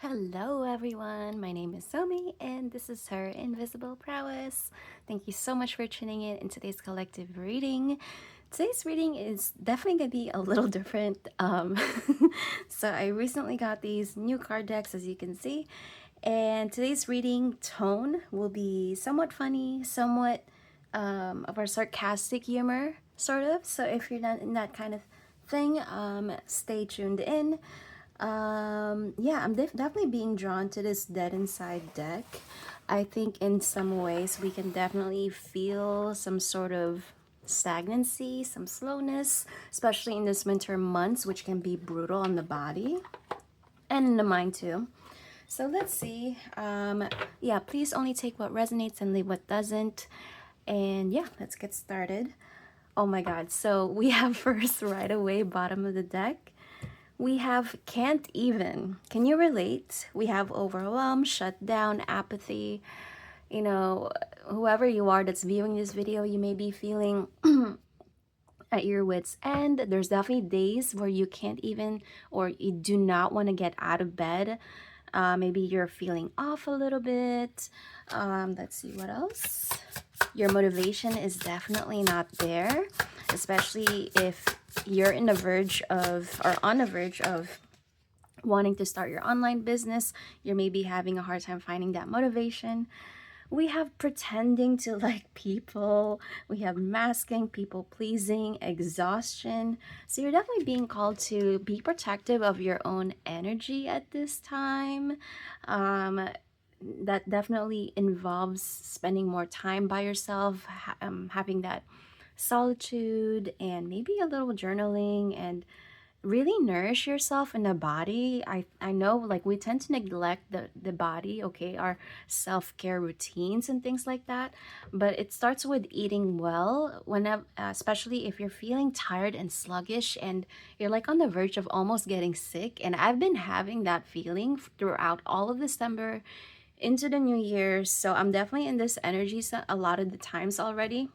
Hello everyone, my name is Somi and this is her Invisible Prowess. Thank you so much for tuning in today's collective reading. Today's reading is definitely going to be a little different. So I recently got these new card decks, as you can see, and today's reading tone will be somewhat funny, somewhat of our sarcastic humor, sort of. So if you're not in that kind of thing, stay tuned in. Yeah, I'm definitely being drawn to this Dead Inside deck. I think in some ways we can definitely feel some sort of stagnancy, some slowness, especially in this winter months, which can be brutal on the body and in the mind too. So let's see. Yeah, please only take what resonates and leave what doesn't. And yeah, let's get started. Oh my god, so we have first right away, bottom of the deck. We have can't even. Can you relate? We have overwhelm, shut down, apathy. You know, whoever you are that's viewing this video, you may be feeling at your wits' end. There's definitely days where you can't even, or you do not want to get out of bed. Maybe you're feeling off a little bit. Let's see what else. Your motivation is definitely not there, especially if you're in the verge of, or on the verge of, wanting to start your online business. You're maybe having a hard time finding that motivation. We have pretending to like people. We have masking, people pleasing, exhaustion. So you're definitely being called to be protective of your own energy at this time. That definitely involves spending more time by yourself, having that solitude, and maybe a little journaling, and really nourish yourself in the body. I know, like, we tend to neglect the body, okay, our self-care routines and things like that, but it starts with eating well. Whenever, especially if you're feeling tired and sluggish and you're like on the verge of almost getting sick, and I've been having that feeling throughout all of December into the new year. So I'm definitely in this energy a lot of the times already.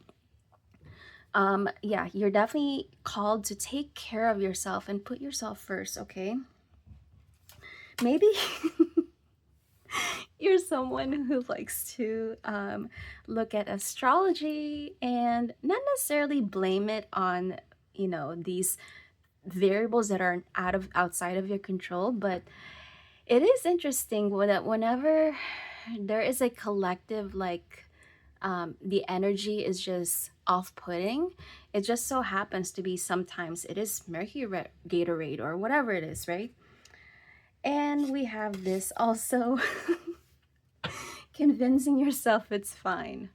Yeah, you're definitely called to take care of yourself and put yourself first, okay? Maybe you're someone who likes to look at astrology and not necessarily blame it on, these variables that are outside of your control, but it is interesting that whenever there is a collective, like, the energy is just off-putting. It just so happens to be sometimes it is Mercury Gatorade or whatever it is, right? And we have this also, convincing yourself it's fine.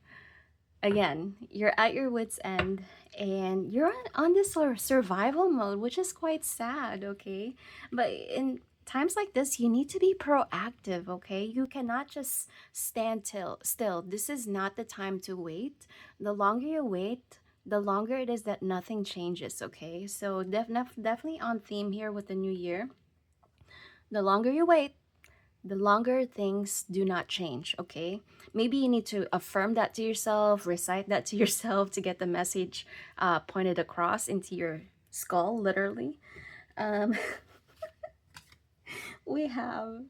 Again, you're at your wits' end and you're on this sort of survival mode, which is quite sad, okay? But in times like this, you need to be proactive, okay? You cannot just stand still. This is not the time to wait. The longer you wait, the longer it is that nothing changes, okay? So definitely on theme here with the new year. The longer you wait, the longer things do not change, okay? Maybe you need to affirm that to yourself, recite that to yourself to get the message pointed across into your skull, literally. Um, we have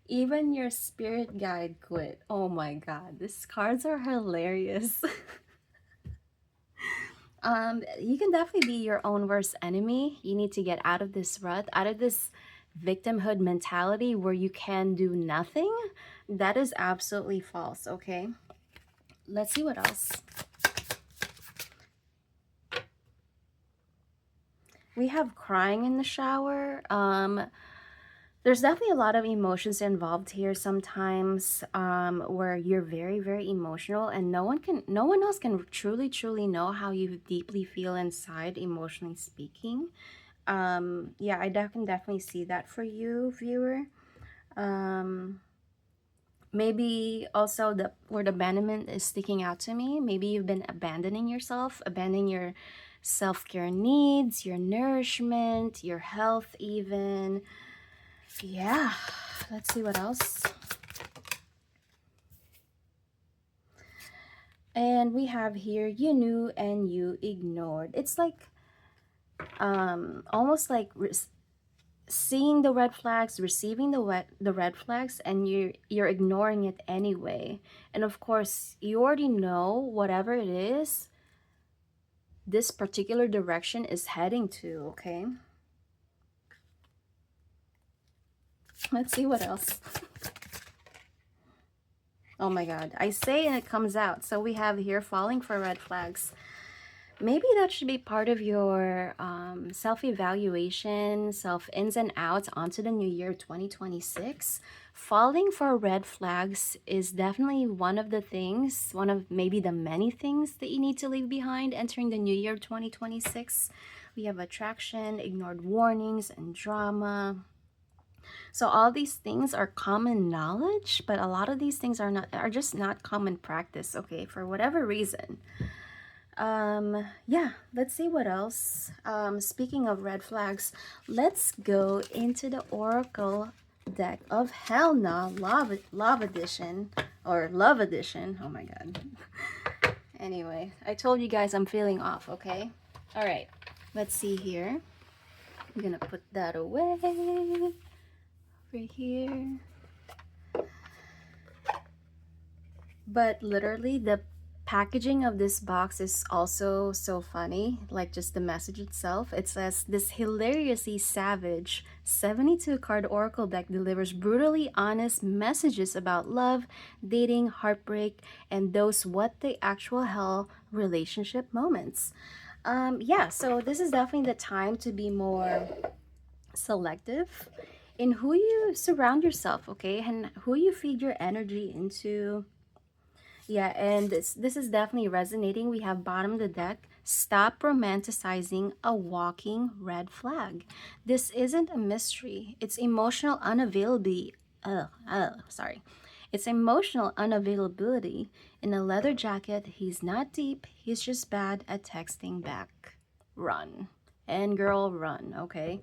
even your spirit guide quit. Oh my god, these cards are hilarious. You can definitely be your own worst enemy. You need to get out of this rut, out of this victimhood mentality where you can do nothing. That is absolutely false, okay? Let's see what else. We have crying in the shower. There's definitely a lot of emotions involved here sometimes, where you're very, very emotional, and no one else can truly know how you deeply feel inside, emotionally speaking. Yeah, I can definitely see that for you, viewer. Um, Maybe also the word abandonment is sticking out to me. Maybe you've been abandoning yourself, abandoning your self-care needs, your nourishment, your health even. Yeah, let's see what else. And we have here, you knew and you ignored. It's like almost like seeing the red flags, receiving the red flags, and you're ignoring it anyway. And of course, you already know whatever it is this particular direction is heading to, okay? Let's see what else. Oh my god. I say and it comes out. So we have here falling for red flags. Maybe that should be part of your self-evaluation, self-ins and outs onto the new year 2026. Falling for red flags is definitely one of the things, one of maybe the many things that you need to leave behind entering the new year 2026. We have attraction, ignored warnings, and drama. So all these things are common knowledge, but a lot of these things are just not common practice, okay, for whatever reason. Yeah, let's see what else. Speaking of red flags, let's go into the Oracle deck of Hell Nah Love Edition, or Love Edition. Oh my god. Anyway, I told you guys I'm feeling off, okay? All right, let's see here. I'm gonna put that away over here. But literally, the packaging of this box is also so funny, like just the message itself. It says, this hilariously savage 72 card oracle deck delivers brutally honest messages about love, dating, heartbreak, and those what the actual hell relationship moments. Yeah, so this is definitely the time to be more selective in who you surround yourself, okay, and who you feed your energy into. Yeah, and this is definitely resonating. We have bottom of the deck. Stop romanticizing a walking red flag. This isn't a mystery. It's emotional unavailability. Sorry. It's emotional unavailability. In a leather jacket, he's not deep. He's just bad at texting back. Run. And girl, run, okay?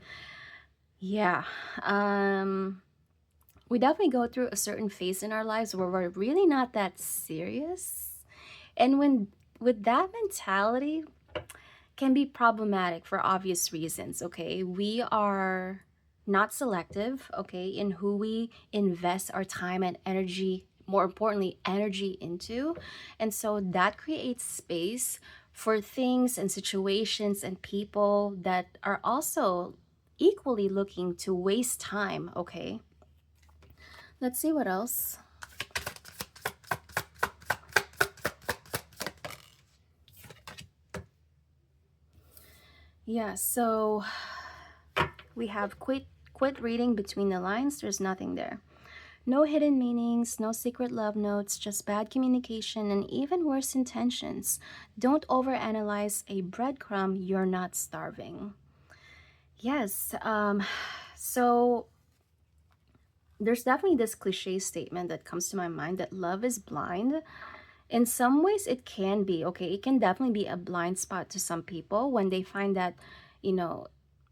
Yeah. We definitely go through a certain phase in our lives where we're really not that serious. And when with that mentality can be problematic for obvious reasons, okay? We are not selective, okay, in who we invest our time and energy, more importantly, energy into. And so that creates space for things and situations and people that are also equally looking to waste time, okay? Let's see what else. Yeah, so we have quit reading between the lines. There's nothing there. No hidden meanings, no secret love notes, just bad communication and even worse intentions. Don't overanalyze a breadcrumb, you're not starving. Yes, so there's definitely this cliche statement that comes to my mind that love is blind. In some ways it can be, okay, it can definitely be a blind spot to some people when they find that, you know,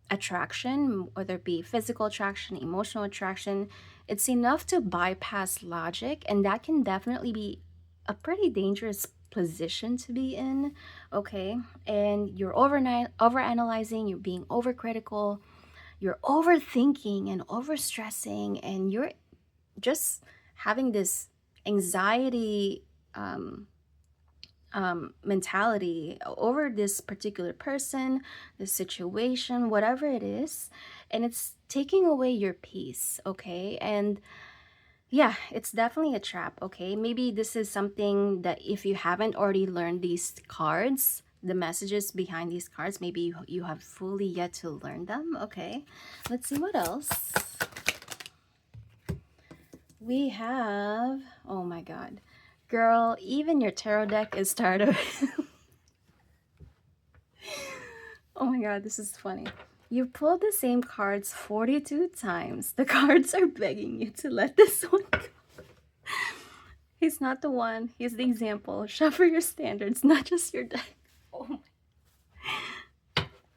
attraction, whether it be physical attraction, emotional attraction, it's enough to bypass logic, and that can definitely be a pretty dangerous position to be in, okay? And you're overanalyzing, you're being overcritical, you're overthinking and overstressing, and you're just having this anxiety mentality over this particular person, this situation, whatever it is, and it's taking away your peace, okay? And yeah, it's definitely a trap, okay? Maybe this is something that if you haven't already learned these cards, the messages behind these cards, maybe you have fully yet to learn them, okay? Let's see what else. We have, oh my god. Girl, even your tarot deck is tired of Oh my god, this is funny. You pulled the same cards 42 times. The cards are begging you to let this one go. He's not the one, he's the example. Shuffle your standards, not just your deck. Oh my.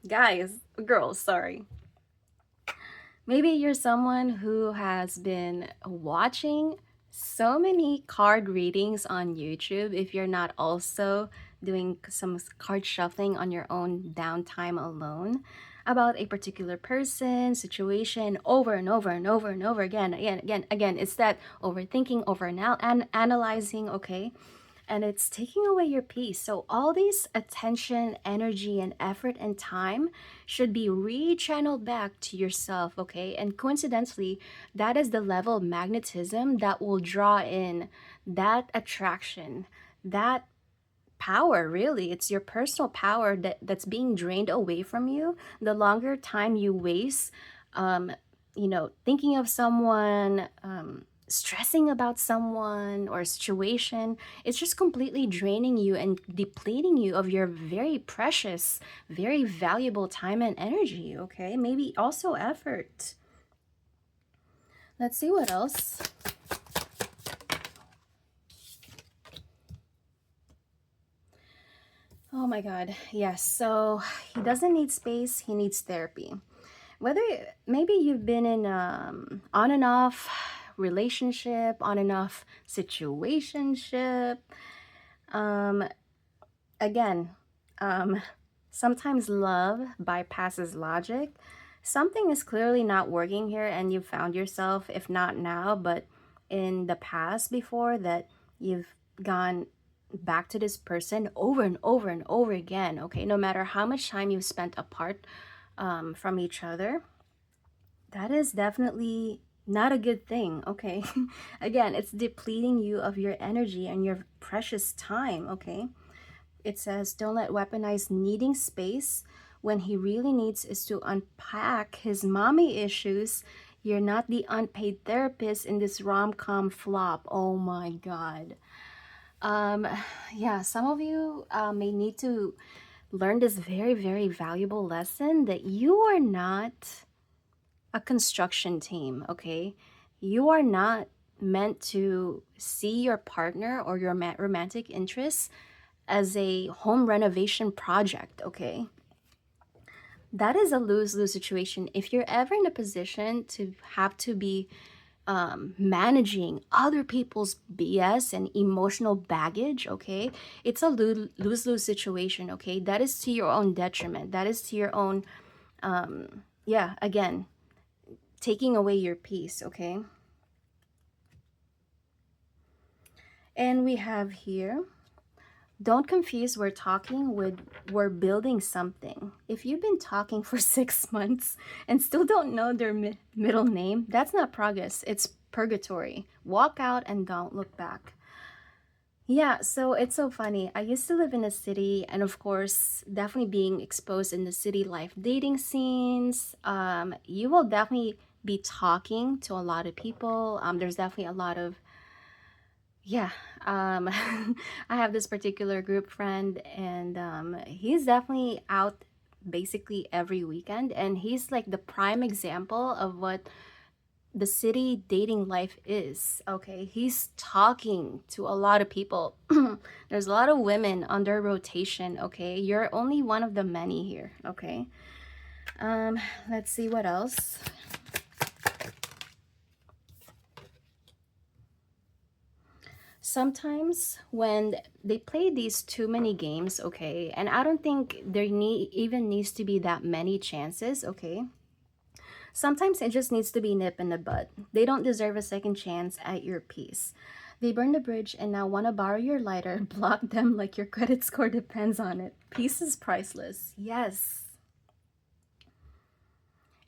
Guys, girls, sorry. Maybe you're someone who has been watching so many card readings on YouTube if you're not also doing some card shuffling on your own downtime alone. about a particular person, situation over and over and over and over again. It's that overthinking, analyzing, okay? And it's taking away your peace. So all these attention, energy, and effort and time should be rechanneled back to yourself, okay? And coincidentally, that is the level of magnetism that will draw in that attraction, that power. Really, it's your personal power that's being drained away from you the longer time you waste, um thinking of someone, stressing about someone or a situation. It's just completely draining you and depleting you of your very precious, very valuable time and energy, okay? Maybe also effort. Let's see what else. Oh my god, yes. So he doesn't need space, he needs therapy. Whether maybe you've been in on and off relationship, on and off situationship, um again, um sometimes love bypasses logic. Something is clearly not working here, and you've found yourself, if not now but in the past before, that you've gone back to this person over and over and over again, okay? No matter how much time you've spent apart from each other, that is definitely not a good thing, okay? Again, it's depleting you of your energy and your precious time, okay? It says, don't let weaponize needing space when he really needs is to unpack his mommy issues. You're not the unpaid therapist in this rom-com flop. Oh my god. Um, yeah, some of you may need to learn this very, very valuable lesson that you are not a construction team, okay? You are not meant to see your partner or your romantic interests as a home renovation project, okay? That is a lose-lose situation. If you're ever in a position to have to be managing other people's BS and emotional baggage, okay? It's a lose-lose situation, okay? That is to your own detriment. That is to your own, yeah, again, taking away your peace, okay? And we have here, don't confuse we're talking with we're building something. If you've been talking for 6 months and still don't know their middle name, that's not progress, it's purgatory. Walk out and don't look back. Yeah, so it's so funny. I used to live in a city, and of course, definitely being exposed in the city life dating scenes, you will definitely be talking to a lot of people. There's definitely a lot of, yeah, um, I have this particular group friend, and he's definitely out basically every weekend, and he's like the prime example of what the city dating life is, okay? He's talking to a lot of people. There's a lot of women under rotation, okay? You're only one of the many here, okay? Um, let's see what else. Sometimes when they play these too many games, okay, and I don't think there even needs to be that many chances, okay? Sometimes it just needs to be nip in the bud. They don't deserve a second chance at your peace. They burned the bridge and now want to borrow your lighter. Block them like your credit score depends on it. Peace is priceless. Yes.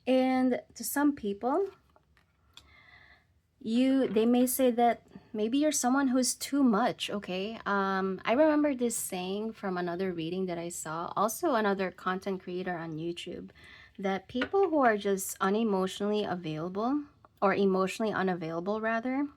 And to some people, they may say that maybe you're someone who's too much, okay? I remember this saying from another reading that I saw, also another content creator on YouTube, that people who are just unemotionally available, or emotionally unavailable rather,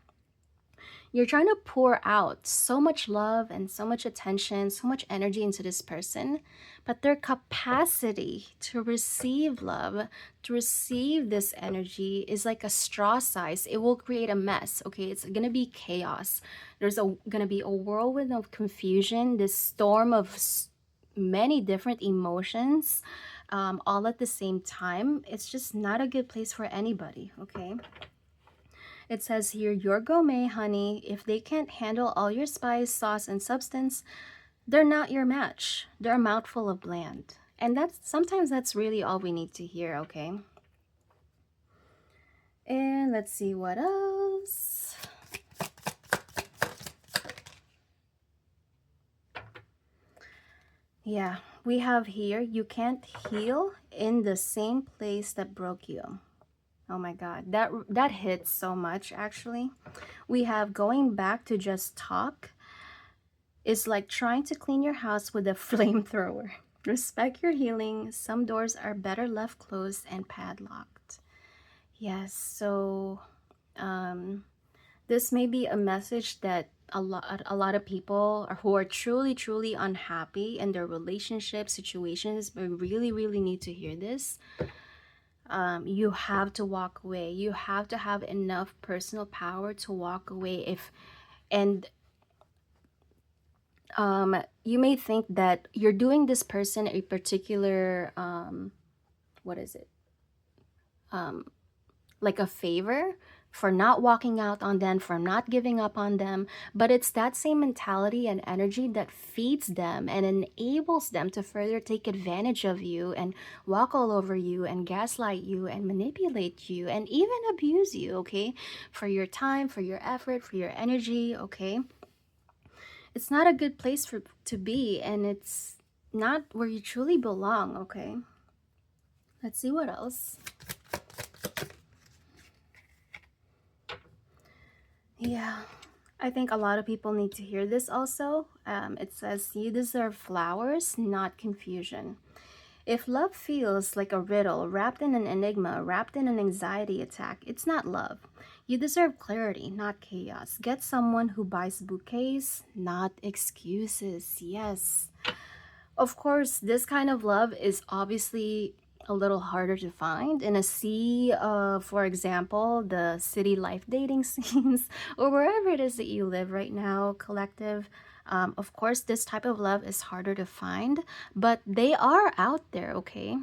you're trying to pour out so much love and so much attention, so much energy into this person, but their capacity to receive love, to receive this energy is like a straw size. It will create a mess, okay? It's gonna be chaos. There's gonna be a whirlwind of confusion, this storm of many different emotions, all at the same time. It's just not a good place for anybody, okay? It says here, you're gourmet, honey. If they can't handle all your spice, sauce, and substance, they're not your match. They're a mouthful of bland. And that's sometimes that's really all we need to hear, okay? And let's see what else. Yeah, we have here, you can't heal in the same place that broke you. Oh my God, that hits so much actually. We have going back to just talk is like trying to clean your house with a flamethrower. Respect your healing. Some doors are better left closed and padlocked. Yes, so um, this may be a message that a lot of people who are truly unhappy in their relationship situations but really need to hear this. You have to walk away. You have to have enough personal power to walk away. If and You may think that you're doing this person a particular what is it like a favor for not walking out on them, for not giving up on them. But it's that same mentality and energy that feeds them and enables them to further take advantage of you and walk all over you and gaslight you and manipulate you and even abuse you, okay? For your time, for your effort, for your energy, okay? It's not a good place for to be, and it's not where you truly belong, okay? Let's see what else. Yeah, I think a lot of people need to hear this also. It says, you deserve flowers, not confusion. If love feels like a riddle, wrapped in an enigma, wrapped in an anxiety attack, it's not love. You deserve clarity, not chaos. Get someone who buys bouquets, not excuses. Yes. Of course, this kind of love is obviously a little harder to find in a sea of, for example, the city life dating scenes or wherever it is that you live right now, collective. Of course, this type of love is harder to find, but they are out there, okay?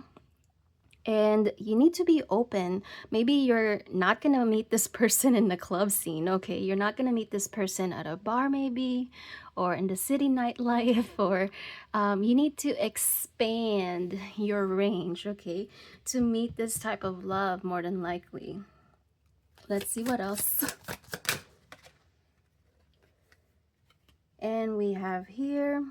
And you need to be open. Maybe you're not going to meet this person in the club scene, okay? You're not going to meet this person at a bar, maybe, or in the city nightlife, or you need to expand your range, okay, to meet this type of love more than likely. Let's see what else. And we have here,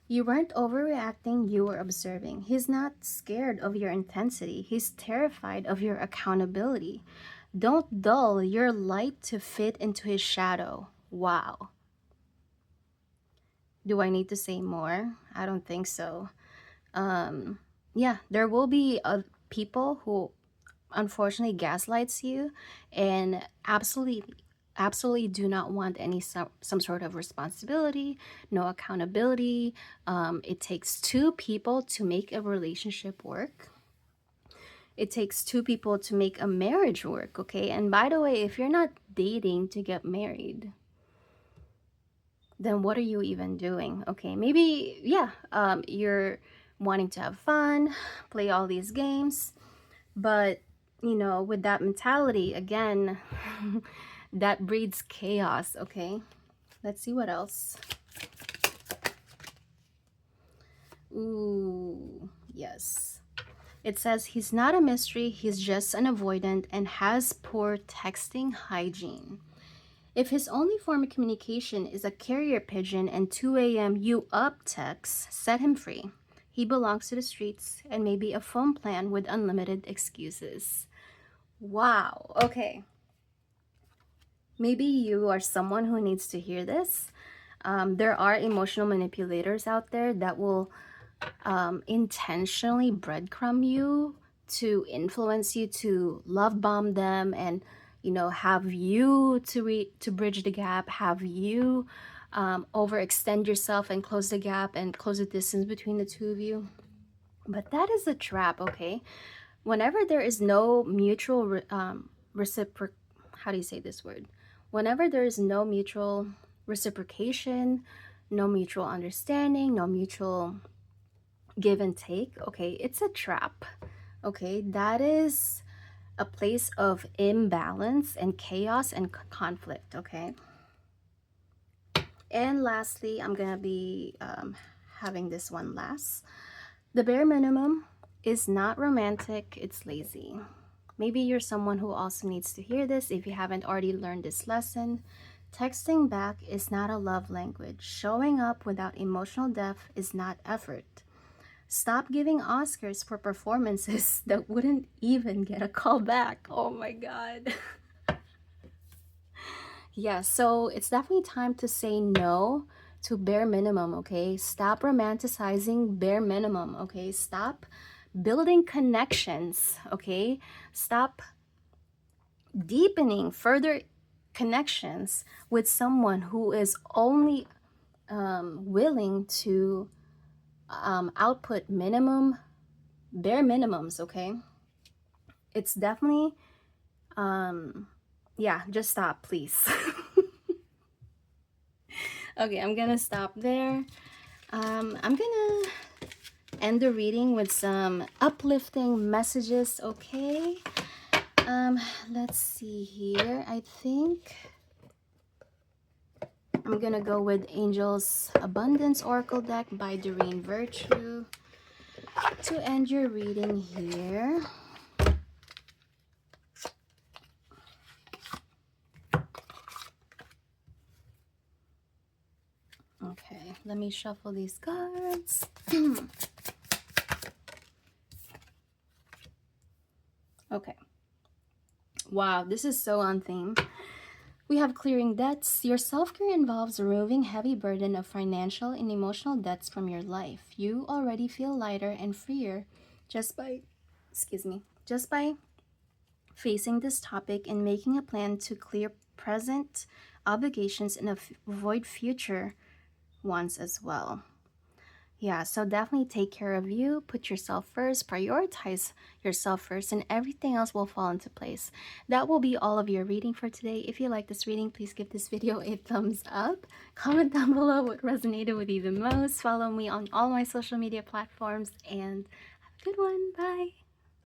you weren't overreacting, you were observing. He's not scared of your intensity, he's terrified of your accountability. Don't dull your light to fit into his shadow. Wow. Do I need to say more? I don't think so. Yeah, there will be people who unfortunately gaslights you and absolutely do not want any some sort of responsibility, no accountability. It takes two people to make a relationship work. It takes two people to make a marriage work, okay? And by the way, if you're not dating to get married, then what are you even doing? Okay, maybe, yeah, you're wanting to have fun, play all these games, but with that mentality, again, that breeds chaos, okay? Let's see what else. Ooh, yes. It says he's not a mystery, he's just an avoidant and has poor texting hygiene. If his only form of communication is a carrier pigeon and 2 a.m. you up text, set him free. He belongs to the streets and maybe a phone plan with unlimited excuses. Wow, okay. Maybe you are someone who needs to hear this. There are emotional manipulators out there that will intentionally breadcrumb you to influence you to love bomb them and have you to bridge the gap, have you overextend yourself and close the gap and close the distance between the two of you. But that is a trap, okay? Whenever there is no mutual how do you say this word? Whenever there is no mutual reciprocation, no mutual understanding, no mutual give and take, okay, it's a trap, okay? That is a place of imbalance and chaos and conflict, okay? And lastly, I'm gonna be having this one last. The bare minimum is not romantic, it's lazy. Maybe you're someone who also needs to hear this if you haven't already learned this lesson. Texting back is not a love language. Showing up without emotional depth is not effort. Stop giving Oscars for performances that wouldn't even get a call back. Oh my God. Yeah, so it's definitely time to say no to bare minimum, okay? Stop romanticizing bare minimum, okay? Stop building connections, okay? Stop deepening further connections with someone who is only willing to output bare minimums, okay? It's definitely, yeah, just stop, please. Okay, I'm gonna stop there. I'm gonna end the reading with some uplifting messages, okay? Let's see here. I think I'm gonna go with Angel's Abundance Oracle deck by Doreen Virtue to end your reading here. Okay, let me shuffle these cards. Okay. Wow, this is so on theme. We have clearing debts. Your self-care involves removing heavy burden of financial and emotional debts from your life. You already feel lighter and freer just by, just by facing this topic and making a plan to clear present obligations and avoid future ones as well. Yeah, so definitely take care of you, put yourself first, prioritize yourself first, and everything else will fall into place. That will be all of your reading for today. If you like this reading, please give this video a thumbs up. Comment down below what resonated with you the most. Follow me on all my social media platforms, and have a good one. Bye.